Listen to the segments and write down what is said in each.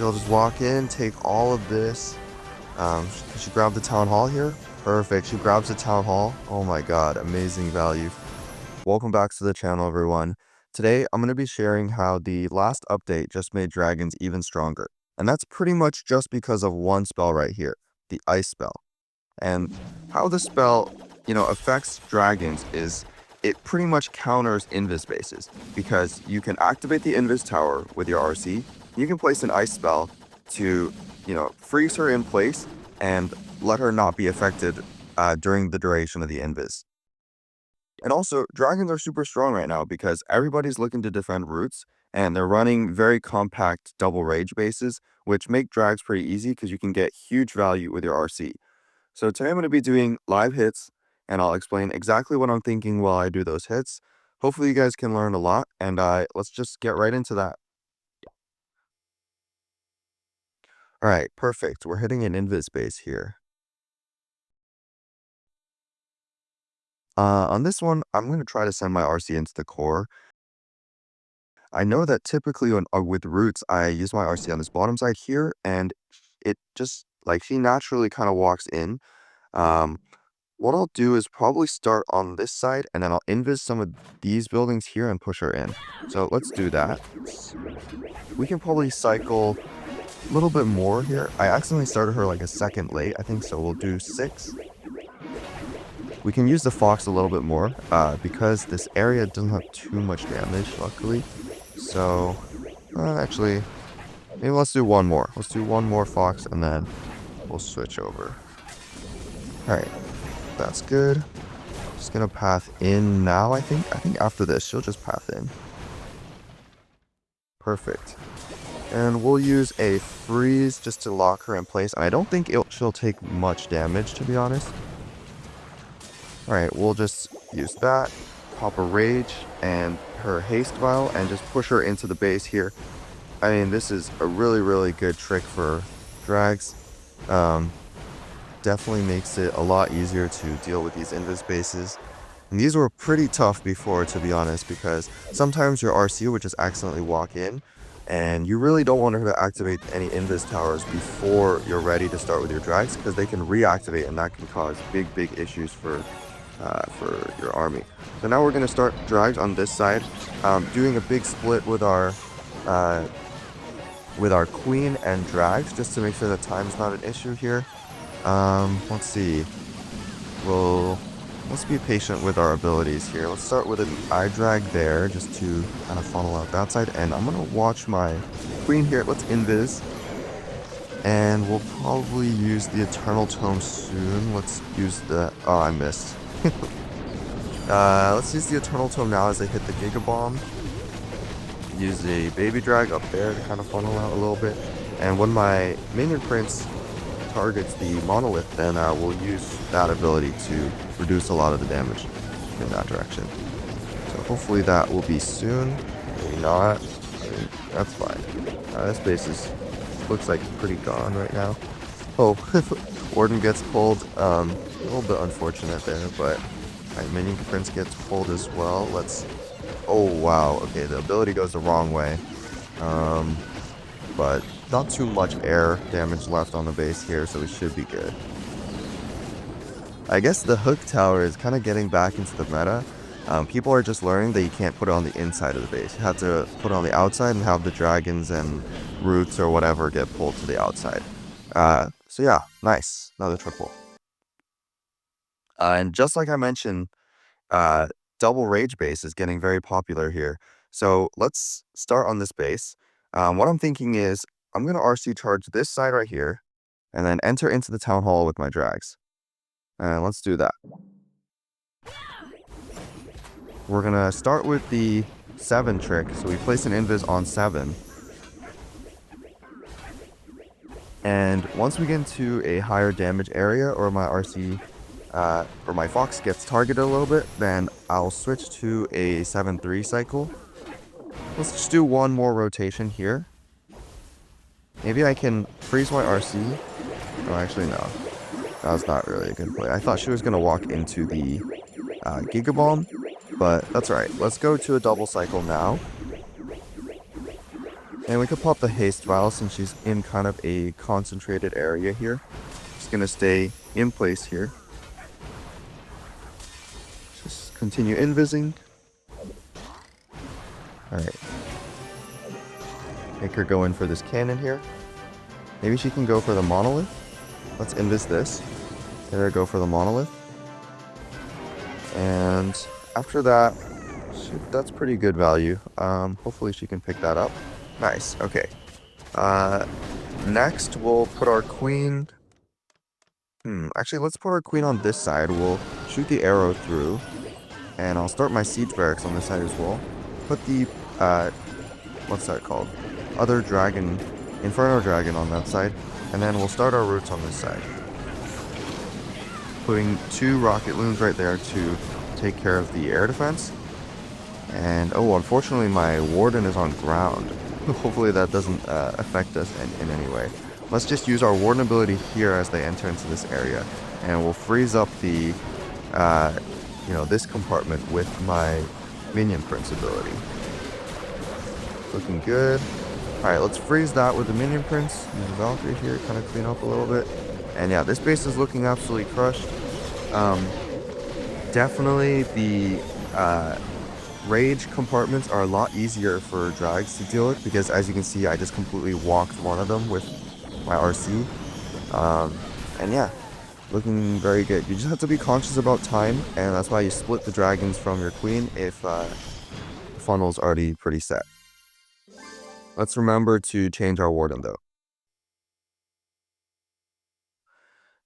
She'll just walk in, take all of this. She grabbed the town hall here. Perfect. She grabs the town hall. Oh my god, amazing value. Welcome back to the channel, everyone. Today, I'm going to be sharing how the last update just made dragons even stronger. And that's pretty much just because of one spell right here, the ice spell. And how the spell, affects dragons is it pretty much counters invis bases because you can activate the invis tower with your RC. You can place an ice spell to, freeze her in place and let her not be affected during the duration of the invis. And also, dragons are super strong right now because everybody's looking to defend roots and they're running very compact double rage bases, which make drags pretty easy because you can get huge value with your RC. So today I'm going to be doing live hits and I'll explain exactly what I'm thinking while I do those hits. Hopefully you guys can learn a lot and let's just get right into that. All right, perfect. We're hitting an invis base here. On this one, I'm going to try to send my RC into the core. I know that typically with roots, I use my RC on this bottom side here and it just like she naturally kind of walks in. Um, What I'll do is probably start on this side and then I'll invis some of these buildings here and push her in. So let's do that. We can probably cycle a little bit more here. I accidentally started her like a second late, I think, so we'll do 6. We can use the fox a little bit more because this area doesn't have too much damage, luckily. So, actually, maybe let's do one more. Let's do one more fox and then we'll switch over. Alright, that's good. Just gonna path in now, I think. I think after this, she'll just path in. Perfect. And we'll use a freeze just to lock her in place. And I don't think she'll take much damage, to be honest. Alright, we'll just use that. Pop a rage and her haste vial and just push her into the base here. I mean, this is a really, really good trick for drags. Definitely makes it a lot easier to deal with these invis bases. And these were pretty tough before, to be honest, because sometimes your RC would just accidentally walk in, and you really don't want her to activate any invis towers before you're ready to start with your drags, because they can reactivate, and that can cause big, big issues for your army. So now we're going to start drags on this side, doing a big split with our queen and drags, just to make sure that time's not an issue here. Let's see. Let's be patient with our abilities here. Let's start with an eye drag there, just to kind of funnel out that side. And I'm gonna watch my queen here. Let's invis. And we'll probably use the Eternal Tome soon. Let's use the... Oh, I missed. Let's use the Eternal Tome now as I hit the Giga Bomb. Use a baby drag up there to kind of funnel out a little bit. And when my minion prince targets the monolith, then we'll use that ability to reduce a lot of the damage in that direction. So hopefully that will be soon. Maybe not. I mean, that's fine. This base looks like pretty gone right now. Oh, Warden gets pulled. A little bit unfortunate there, but my minion prince gets pulled as well. Oh wow. Okay, the ability goes the wrong way. But not too much air damage left on the base here, so we should be good. I guess the hook tower is kind of getting back into the meta. People are just learning that you can't put it on the inside of the base. You have to put it on the outside and have the dragons and roots or whatever get pulled to the outside. So yeah, nice. Another triple. And just like I mentioned, double rage base is getting very popular here. So let's start on this base. What I'm thinking is I'm going to RC charge this side right here and then enter into the town hall with my drags. And let's do that. We're going to start with the 7 trick. So we place an invis on 7. And once we get into a higher damage area or my RC or my fox gets targeted a little bit, then I'll switch to a 7-3 cycle. Let's just do one more rotation here. Maybe I can freeze my RC. Oh, actually, no. That was not really a good play. I thought she was going to walk into the Giga Bomb, but that's alright. Let's go to a double cycle now. And we could pop the haste vial since she's in kind of a concentrated area here. Just gonna stay in place here. Just continue invising. Alright. Make her go in for this cannon here. Maybe she can go for the monolith. Let's invis this. Get her go for the monolith. And after that, that's pretty good value. Hopefully she can pick that up. Nice. Okay. Next we'll put our queen. Actually, let's put our queen on this side. We'll shoot the arrow through, and I'll start my siege barracks on this side as well. Put the what's that called? Other dragon, Inferno dragon on that side, and then we'll start our roots on this side. Putting 2 rocket loons right there to take care of the air defense. And oh, unfortunately my warden is on ground. Hopefully that doesn't affect us in any way. Let's just use our warden ability here as they enter into this area, and we'll freeze up the this compartment with my minion prince ability. Looking good. Alright, let's freeze that with the minion prince. Use the Valkyrie here, kind of clean up a little bit. And yeah, this base is looking absolutely crushed. Definitely the rage compartments are a lot easier for drags to deal with, because as you can see, I just completely walked one of them with my RC. And yeah, looking very good. You just have to be conscious about time, and that's why you split the dragons from your queen if the funnel's already pretty set. Let's remember to change our warden though.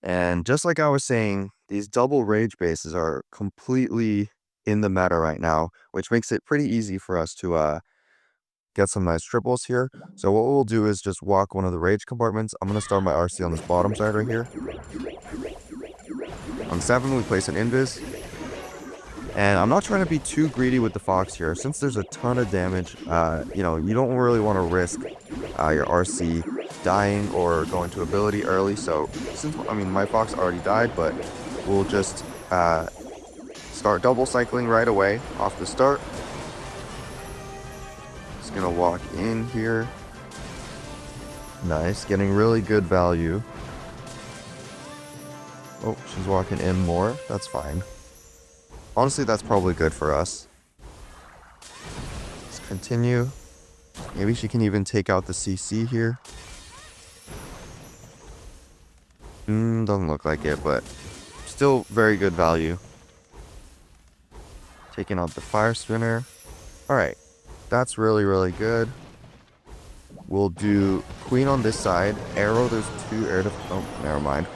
And just like I was saying, these double rage bases are completely in the meta right now, which makes it pretty easy for us to get some nice triples here. So what we'll do is just walk one of the rage compartments. I'm going to start my RC on this bottom side right here. On 7, we place an invis. And I'm not trying to be too greedy with the fox here. Since there's a ton of damage, you don't really want to risk your RC dying or going to ability early. So since, my fox already died, but we'll just start double cycling right away off the start. Just gonna walk in here. Nice, getting really good value. Oh, she's walking in more. That's fine. Honestly, that's probably good for us. Let's continue. Maybe she can even take out the CC here. Doesn't look like it, but still very good value. Taking out the fire spinner. Alright, that's really, really good. We'll do queen on this side. Arrow, there's 2 air oh, never mind.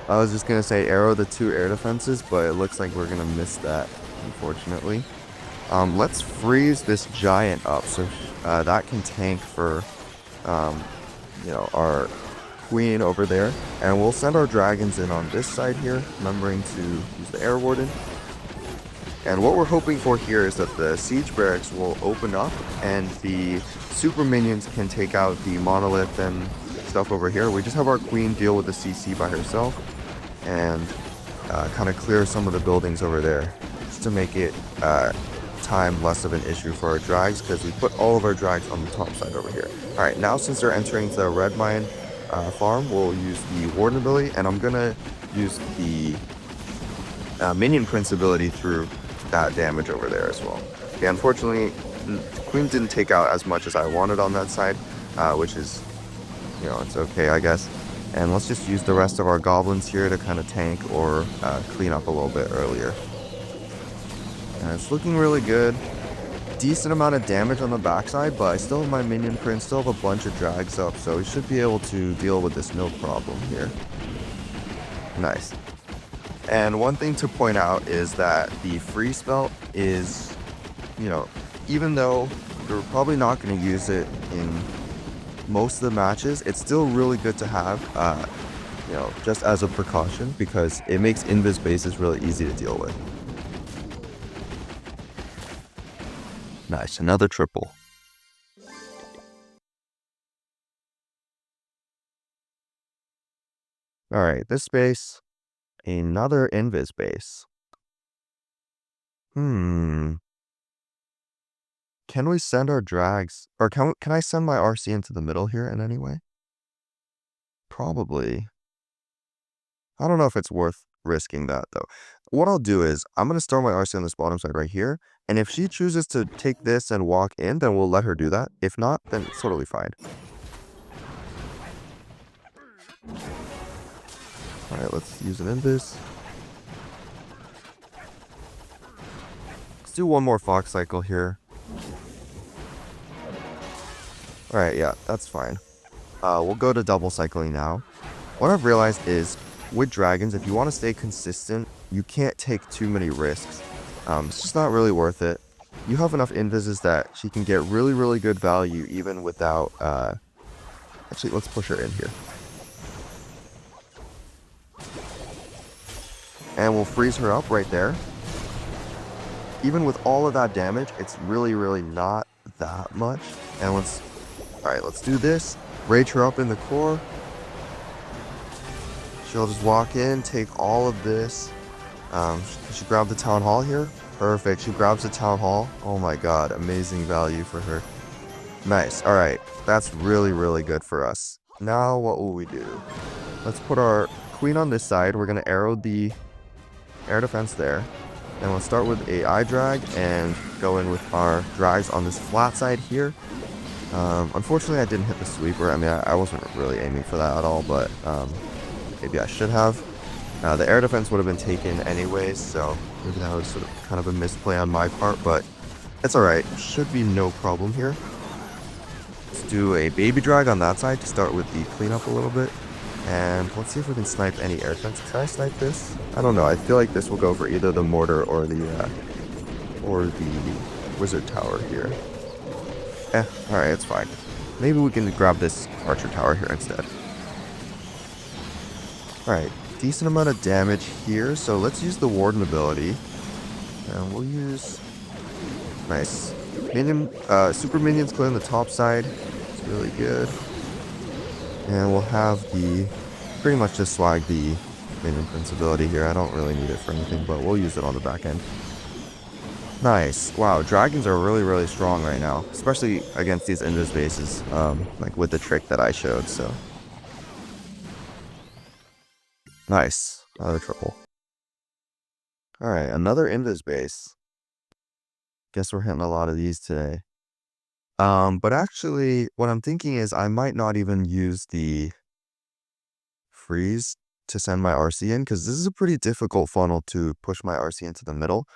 I was just going to say arrow the 2 air defenses, but it looks like we're going to miss that, unfortunately. Let's freeze this giant up so that can tank for, our queen over there. And we'll send our dragons in on this side here, remembering to use the air warden. And what we're hoping for here is that the siege barracks will open up and the super minions can take out the monolith and stuff over here. We just have our queen deal with the CC by herself and kind of clear some of the buildings over there just to make it time less of an issue for our drags, because we put all of our drags on the top side over here. Alright, now since they're entering the red mine farm, we'll use the warden ability, and I'm gonna use the minion prince ability through that damage over there as well. Okay, unfortunately, queen didn't take out as much as I wanted on that side, which is, it's okay, I guess. And let's just use the rest of our goblins here to kind of tank or clean up a little bit earlier. And it's looking really good. Decent amount of damage on the backside, but I still have my minion prince, still have a bunch of drags up, so we should be able to deal with this no problem here. Nice. And one thing to point out is that the free spell is, even though we're probably not going to use it in most of the matches, it's still really good to have, just as a precaution, because it makes invis bases really easy to deal with. Nice, another triple. Alright, this base, another invis base. can we send our drags, or can I send my RC into the middle here in any way? Probably. I don't know if it's worth risking that though. What I'll do is I'm gonna store my RC on this bottom side right here, and if she chooses to take this and walk in, then we'll let her do that. If not, then it's totally fine. Alright, let's use an Invis. Let's do one more Fox cycle here. Alright, yeah, that's fine. We'll go to double cycling now. What I've realized is, with dragons, if you want to stay consistent, you can't take too many risks. It's just not really worth it. You have enough invises that she can get really, really good value even without... Actually, let's push her in here. And we'll freeze her up right there. Even with all of that damage, it's really, really not that much. And let's... Alright, let's do this. Rage her up in the core. She'll just walk in, take all of this. She grabbed the town hall here. Perfect. She grabs the town hall. Oh my god, amazing value for her. Nice. Alright, that's really, really good for us. Now what will we do? Let's put our queen on this side. We're going to arrow the air defense there. And we'll start with a eye drag and go in with our drags on this flat side here. Unfortunately, I didn't hit the sweeper. I mean, I wasn't really aiming for that at all, but maybe I should have. The air defense would have been taken anyways, so maybe that was sort of kind of a misplay on my part, but it's alright. Should be no problem here. Let's do a baby drag on that side to start with the cleanup a little bit. And let's see if we can snipe any air defense. Can I snipe this? I don't know. I feel like this will go for either the mortar or the wizard tower here. Alright, it's fine. Maybe we can grab this archer tower here instead. Alright, decent amount of damage here, so let's use the warden ability. And we'll use... Nice. Minion, super minions clearing the top side. It's really good. And we'll have the... Pretty much just swag the minion prince ability here. I don't really need it for anything, but we'll use it on the back end. Nice. Wow, dragons are really, really strong right now. Especially against these invis bases. Like with the trick that I showed, so... Nice. Another triple. Alright, another invis base. Guess we're hitting a lot of these today. But actually, what I'm thinking is I might not even use the freeze to send my RC in, because this is a pretty difficult funnel to push my RC into the middle.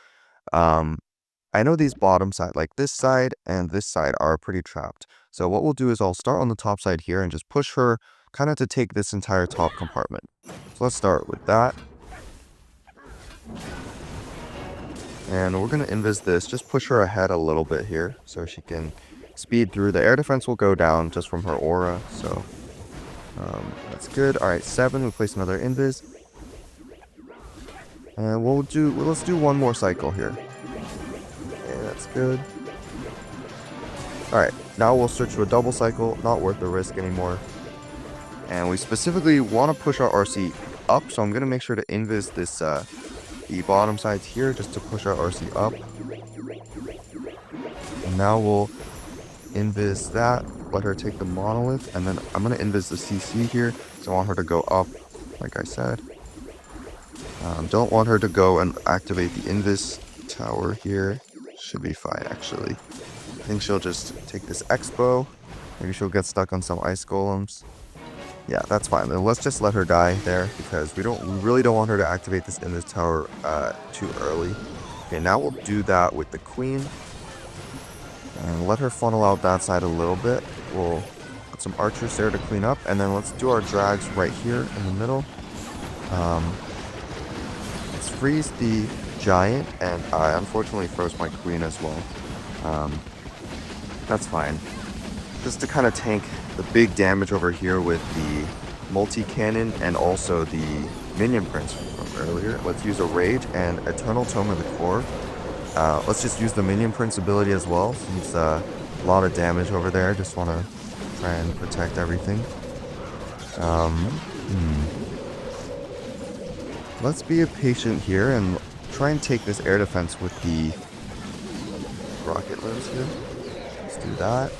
I know these bottom side, like this side and this side, are pretty trapped. So what we'll do is I'll start on the top side here and just push her kind of to take this entire top compartment. So let's start with that. And we're going to invis this, just push her ahead a little bit here so she can speed through. The air defense will go down just from her aura, so that's good. Alright, 7, we place another invis. And let's do one more cycle here. Okay, that's good. Alright, now we'll switch to a double cycle, not worth the risk anymore. And we specifically want to push our RC up, so I'm going to make sure to invis this, the bottom sides here just to push our RC up. And now we'll invis that, let her take the monolith, and then I'm going to invis the CC here, so I want her to go up, like I said. Don't want her to go and activate the invis tower here. Should be fine, actually. I think she'll just take this expo. Maybe she'll get stuck on some ice golems. Yeah, that's fine. Then let's just let her die there, because we really don't want her to activate this invis tower too early. Okay, now we'll do that with the queen. And let her funnel out that side a little bit. We'll put some archers there to clean up, and then let's do our drags right here in the middle. Let's freeze the giant, and I unfortunately froze my queen as well. That's fine. Just to kind of tank the big damage over here with the multi-cannon and also the minion prince from earlier. Let's use a rage and eternal tome of the core. Let's just use the minion prince ability as well, since a lot of damage over there. Just want to try and protect everything. Let's be patient here and try and take this air defense with the rocket lens here. Let's do that.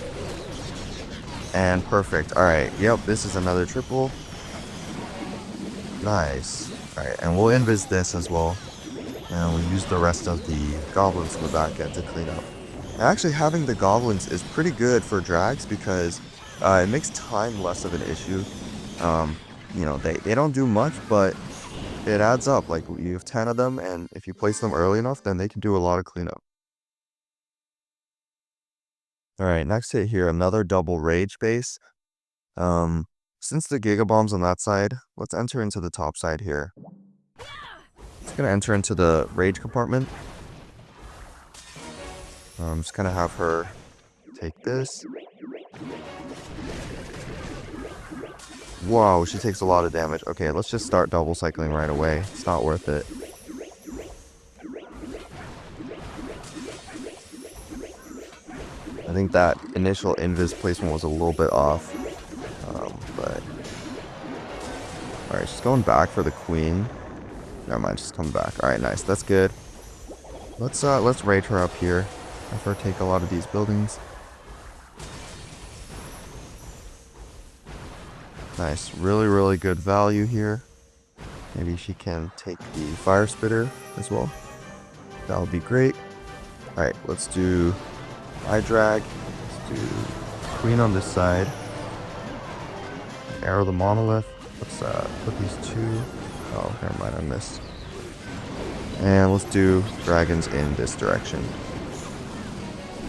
And perfect. All right. Yep, this is another triple. Nice. All right, and we'll invis this as well. And we'll use the rest of the goblins in the back end to clean up. And actually, having the goblins is pretty good for drags because it makes time less of an issue. Um, you know, they don't do much, but it adds up. Like, you have 10 of them, and if you place them early enough, then they can do a lot of cleanup. All right, next hit here, another double rage base. Since the Giga Bomb's on that side, let's enter into the top side here. It's gonna enter into the rage compartment. Just gonna have her take this. Whoa, she takes a lot of damage. Okay, let's just start double cycling right away. It's not worth it. I think that initial invis placement was a little bit off. But alright, she's going back for the queen. Never mind, she's coming back. Alright, nice. That's good. Let's rage her up here. Have her take a lot of these buildings. Nice. Really, really good value here. Maybe she can take the fire spitter as well. That would be great. Alright, let's do eye drag. Let's do queen on this side. Arrow the monolith. Let's put these two. Oh, never mind, I missed. And let's do dragons in this direction.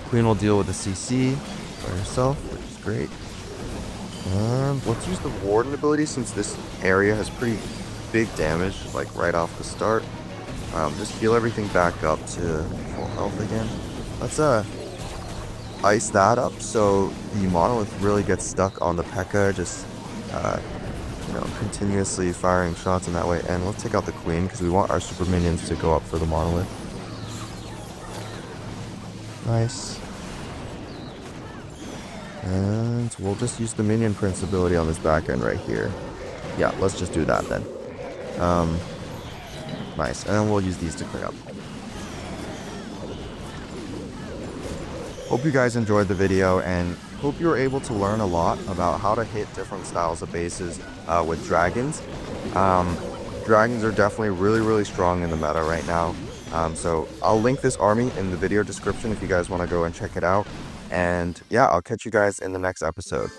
Queen will deal with the CC by herself, which is great. And let's use the Warden ability since this area has pretty big damage, like right off the start. Just heal everything back up to full health again. Let's ice that up so the monolith really gets stuck on the P.E.K.K.A. just you know, continuously firing shots in that way. And let's take out the queen because we want our super minions to go up for the monolith. Nice. And we'll just use the minion prince ability on this back end right here. Yeah, let's just do that then. Nice. And then we'll use these to clear up. Hope you guys enjoyed the video and hope you were able to learn a lot about how to hit different styles of bases with dragons. Dragons are definitely really strong in the meta right now. So I'll link this army in the video description if you guys want to go and check it out. And yeah, I'll catch you guys in the next episode.